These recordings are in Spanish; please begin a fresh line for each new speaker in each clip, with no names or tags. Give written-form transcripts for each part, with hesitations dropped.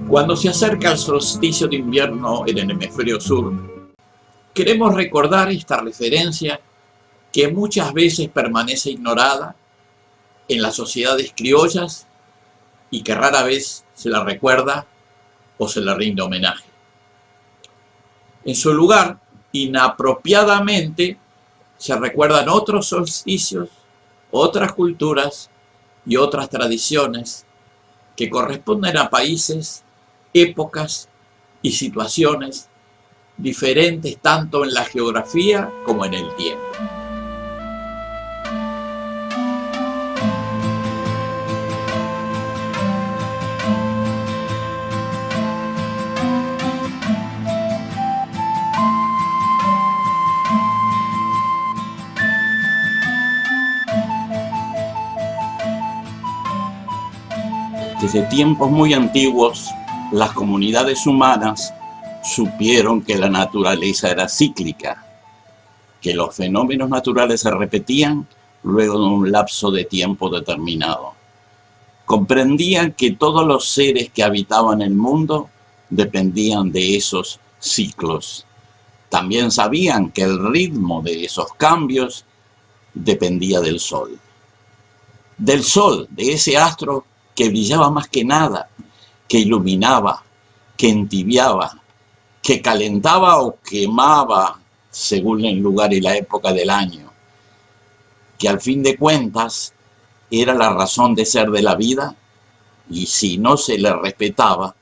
Cuando se acerca el solsticio de invierno en el hemisferio sur, queremos recordar esta referencia que muchas veces permanece ignorada en las sociedades criollas y que rara vez se la recuerda o se le rinde homenaje. En su lugar, inapropiadamente, se recuerdan otros solsticios, otras culturas y otras tradiciones que corresponden a países, épocas y situaciones diferentes tanto en la geografía como en el tiempo. Desde tiempos muy antiguos, las comunidades humanas supieron que la naturaleza era cíclica, que los fenómenos naturales se repetían luego de un lapso de tiempo determinado. Comprendían que todos los seres que habitaban el mundo dependían de esos ciclos. También sabían que el ritmo de esos cambios dependía del sol. Del sol, de ese astro que brillaba más que nada, que iluminaba, que entibiaba, que calentaba o quemaba según el lugar y la época del año, que al fin de cuentas era la razón de ser de la vida y si no se le respetaba,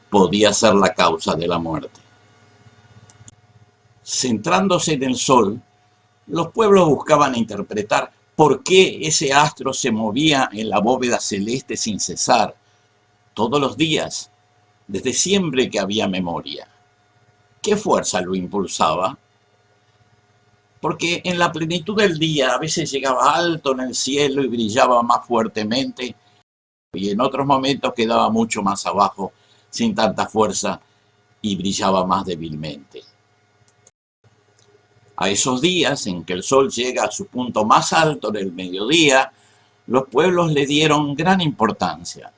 podía ser la causa de la muerte. Centrándose en el sol, los pueblos buscaban interpretar por qué ese astro se movía en la bóveda celeste sin cesar, todos los días, desde siempre que había memoria. ¿Qué fuerza lo impulsaba? Porque en la plenitud del día a veces llegaba alto en el cielo y brillaba más fuertemente, y en otros momentos quedaba mucho más abajo, sin tanta fuerza, y brillaba más débilmente. A esos días en que el sol llega a su punto más alto en el mediodía, los pueblos le dieron gran importancia,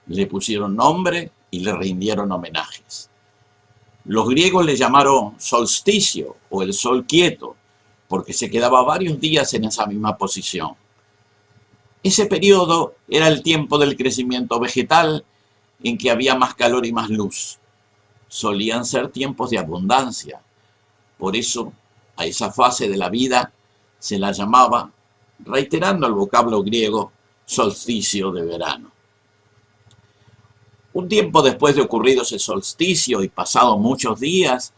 le pusieron nombre y le rindieron homenajes. Los griegos le llamaron solsticio o el sol quieto, porque se quedaba varios días en esa misma posición. Ese periodo era el tiempo del crecimiento vegetal en que había más calor y más luz. Solían ser tiempos de abundancia. Por eso, a esa fase de la vida se la llamaba, reiterando el vocablo griego, solsticio de verano. Un tiempo después de ocurrido ese solsticio y pasado muchos días,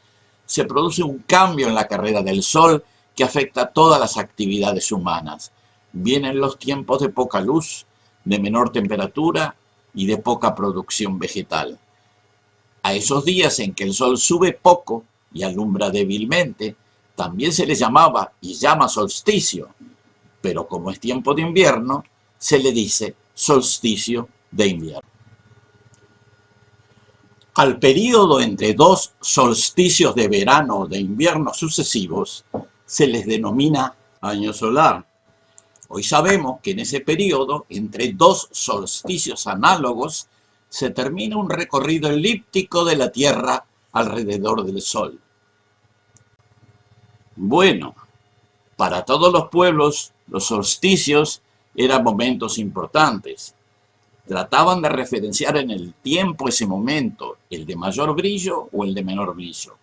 se produce un cambio en la carrera del sol que afecta a todas las actividades humanas. Vienen los tiempos de poca luz, de menor temperatura y de poca producción vegetal. A esos días en que el sol sube poco y alumbra débilmente, también se le llamaba y llama solsticio, pero como es tiempo de invierno, se le dice solsticio de invierno. Al período entre dos solsticios de verano o de invierno sucesivos se les denomina año solar. Hoy sabemos que en ese periodo, entre dos solsticios análogos, se termina un recorrido elíptico de la Tierra alrededor del Sol. Bueno, para todos los pueblos, los solsticios eran momentos importantes. Trataban de referenciar en el tiempo ese momento, el de mayor brillo o el de menor brillo,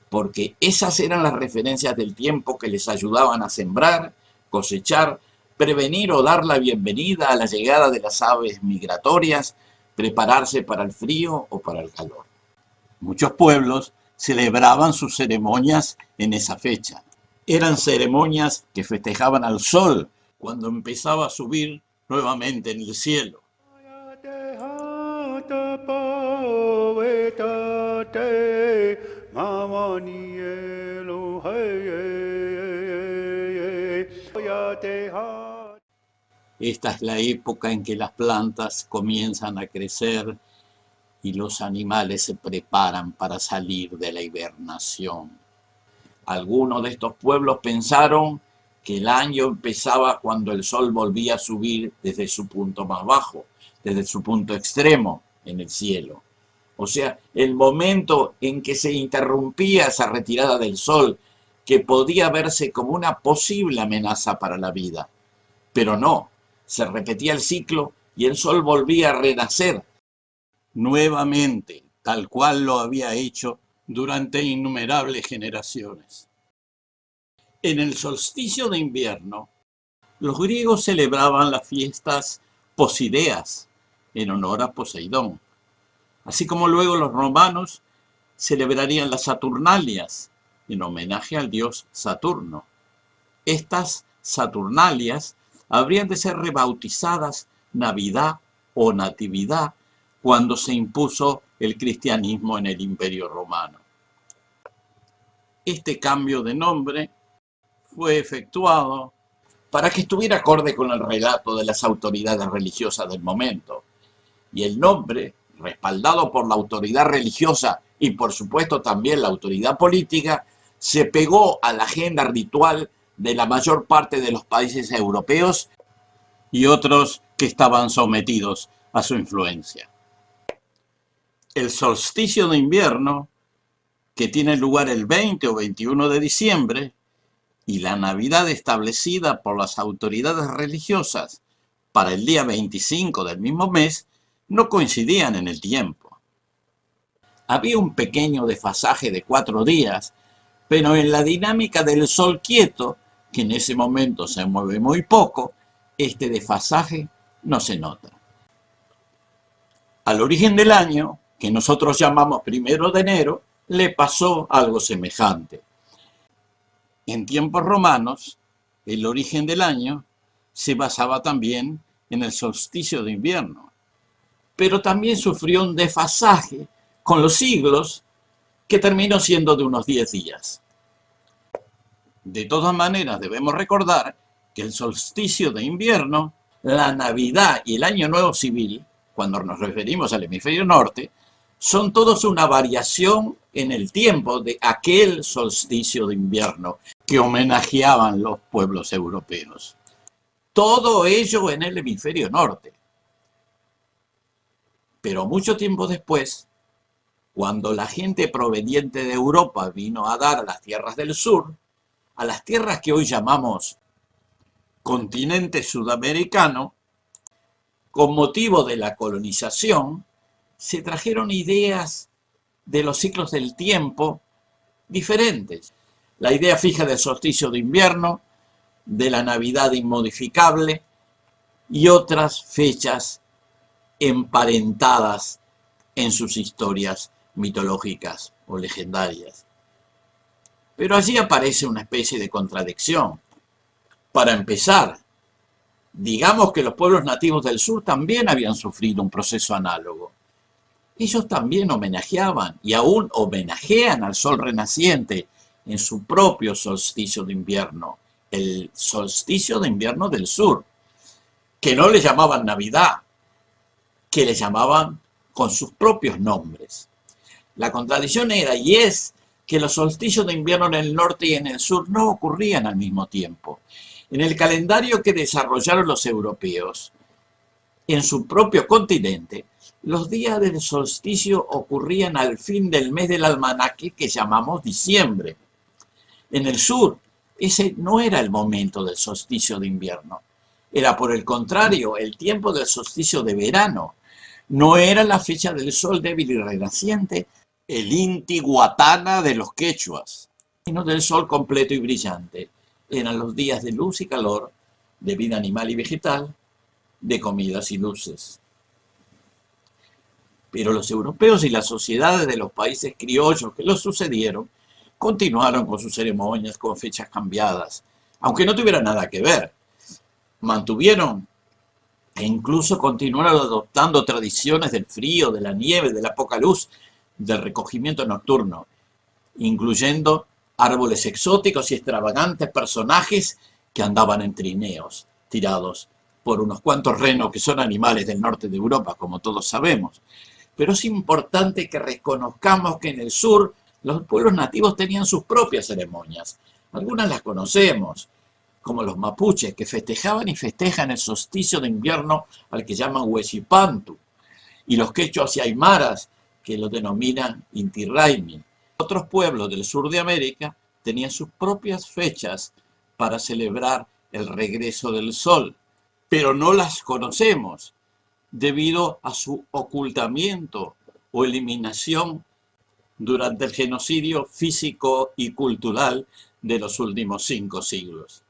porque esas eran las referencias del tiempo que les ayudaban a sembrar, cosechar, prevenir o dar la bienvenida a la llegada de las aves migratorias, prepararse para el frío o para el calor. Muchos pueblos celebraban sus ceremonias en esa fecha. Eran ceremonias que festejaban al sol cuando empezaba a subir nuevamente en el cielo. Esta es la época en que las plantas comienzan a crecer y los animales se preparan para salir de la hibernación. Algunos de estos pueblos pensaron que el año empezaba cuando el sol volvía a subir desde su punto más bajo, desde su punto extremo en el cielo. O sea, el momento en que se interrumpía esa retirada del sol, que podía verse como una posible amenaza para la vida. Pero no, se repetía el ciclo y el sol volvía a renacer nuevamente, tal cual lo había hecho durante innumerables generaciones. En el solsticio de invierno, los griegos celebraban las fiestas posideas en honor a Poseidón, así como luego los romanos celebrarían las Saturnalias en homenaje al dios Saturno. Estas Saturnalias habrían de ser rebautizadas Navidad o Natividad cuando se impuso el cristianismo en el Imperio Romano. Este cambio de nombre fue efectuado para que estuviera acorde con el relato de las autoridades religiosas del momento. Y el nombre, respaldado por la autoridad religiosa y por supuesto también la autoridad política, se pegó a la agenda ritual de la mayor parte de los países europeos y otros que estaban sometidos a su influencia. El solsticio de invierno, que tiene lugar el 20 o 21 de diciembre, y la Navidad establecida por las autoridades religiosas para el día 25 del mismo mes, no coincidían en el tiempo. Había un pequeño desfasaje de 4 días, pero en la dinámica del sol quieto, que en ese momento se mueve muy poco, este desfasaje no se nota. Al origen del año, que nosotros llamamos 1 de enero, le pasó algo semejante. En tiempos romanos, el origen del año se basaba también en el solsticio de invierno, pero también sufrió un desfasaje con los siglos que terminó siendo de unos 10 días. De todas maneras, debemos recordar que el solsticio de invierno, la Navidad y el Año Nuevo Civil, cuando nos referimos al hemisferio norte, son todos una variación en el tiempo de aquel solsticio de invierno que homenajeaban los pueblos europeos. Todo ello en el hemisferio norte. Pero mucho tiempo después, cuando la gente proveniente de Europa vino a dar a las tierras del sur, a las tierras que hoy llamamos continente sudamericano, con motivo de la colonización, se trajeron ideas de los ciclos del tiempo diferentes. La idea fija del solsticio de invierno, de la Navidad inmodificable y otras fechas emparentadas en sus historias mitológicas o legendarias. Pero allí aparece una especie de contradicción. Para empezar, digamos que los pueblos nativos del sur también habían sufrido un proceso análogo. Ellos también homenajeaban y aún homenajean al sol renaciente en su propio solsticio de invierno, el solsticio de invierno del sur, que no le llamaban Navidad, que le llamaban con sus propios nombres. La contradicción era y es que los solsticios de invierno en el norte y en el sur no ocurrían al mismo tiempo. En el calendario que desarrollaron los europeos, en su propio continente, los días del solsticio ocurrían al fin del mes del almanaque que llamamos diciembre. En el sur, ese no era el momento del solsticio de invierno. Era por el contrario el tiempo del solsticio de verano. No era la fecha del sol débil y renaciente, el Inti Guatana de los quechuas, sino del sol completo y brillante. Eran los días de luz y calor, de vida animal y vegetal, de comidas y luces. Pero los europeos y las sociedades de los países criollos que los sucedieron continuaron con sus ceremonias con fechas cambiadas, aunque no tuvieran nada que ver. Mantuvieron e incluso continuaron adoptando tradiciones del frío, de la nieve, de la poca luz, del recogimiento nocturno, incluyendo árboles exóticos y extravagantes personajes que andaban en trineos, tirados por unos cuantos renos que son animales del norte de Europa, como todos sabemos. Pero es importante que reconozcamos que en el sur los pueblos nativos tenían sus propias ceremonias. Algunas las conocemos, como los mapuches, que festejaban y festejan el solsticio de invierno al que llaman Huechipantu, y los quechuas y aymaras, que lo denominan Inti Raymi. Otros pueblos del sur de América tenían sus propias fechas para celebrar el regreso del sol, pero no las conocemos debido a su ocultamiento o eliminación durante el genocidio físico y cultural de los últimos 5 siglos.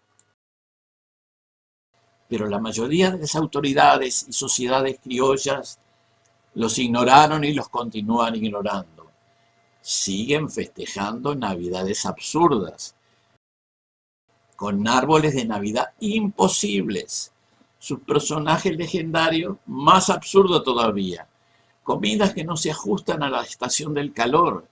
Pero la mayoría de las autoridades y sociedades criollas los ignoraron y los continúan ignorando. Siguen festejando navidades absurdas, con árboles de Navidad imposibles, sus personajes legendarios más absurdos todavía, comidas que no se ajustan a la estación del calor,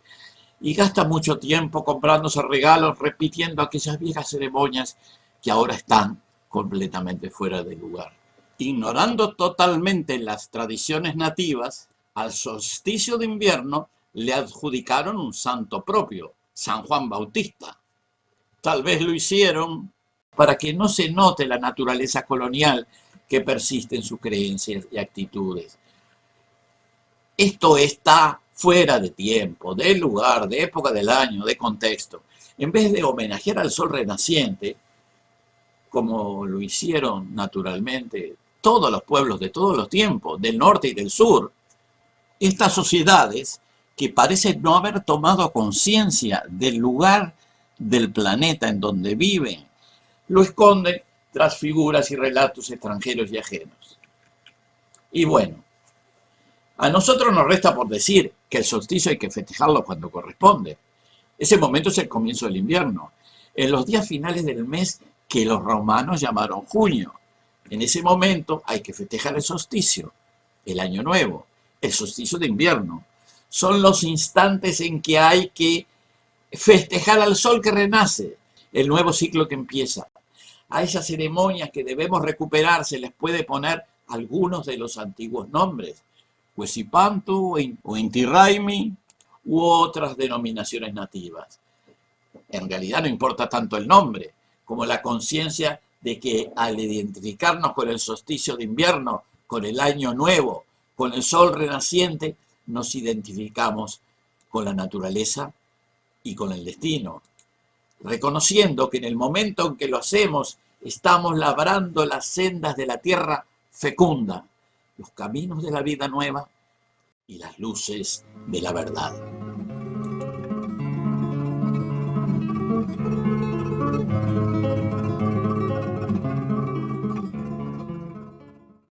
y gasta mucho tiempo comprándose regalos, repitiendo aquellas viejas ceremonias que ahora están completamente fuera de lugar. Ignorando totalmente las tradiciones nativas, al solsticio de invierno le adjudicaron un santo propio, San Juan Bautista. Tal vez lo hicieron para que no se note la naturaleza colonial que persiste en sus creencias y actitudes. Esto está fuera de tiempo, de lugar, de época del año, de contexto. En vez de homenajear al sol renaciente, como lo hicieron naturalmente todos los pueblos de todos los tiempos, del norte y del sur, estas sociedades que parecen no haber tomado conciencia del lugar del planeta en donde viven, lo esconden tras figuras y relatos extranjeros y ajenos. Y bueno, a nosotros nos resta por decir que el solsticio hay que festejarlo cuando corresponde. Ese momento es el comienzo del invierno, en los días finales del mes que los romanos llamaron junio. En ese momento hay que festejar el solsticio, el año nuevo, el solsticio de invierno. Son los instantes en que hay que festejar al sol que renace, el nuevo ciclo que empieza. A esas ceremonias que debemos recuperar se les puede poner algunos de los antiguos nombres, Huechipantu o Inti Raymi u otras denominaciones nativas. En realidad no importa tanto el nombre, como la conciencia de que al identificarnos con el solsticio de invierno, con el año nuevo, con el sol renaciente, nos identificamos con la naturaleza y con el destino, reconociendo que en el momento en que lo hacemos, estamos labrando las sendas de la tierra fecunda, los caminos de la vida nueva y las luces de la verdad.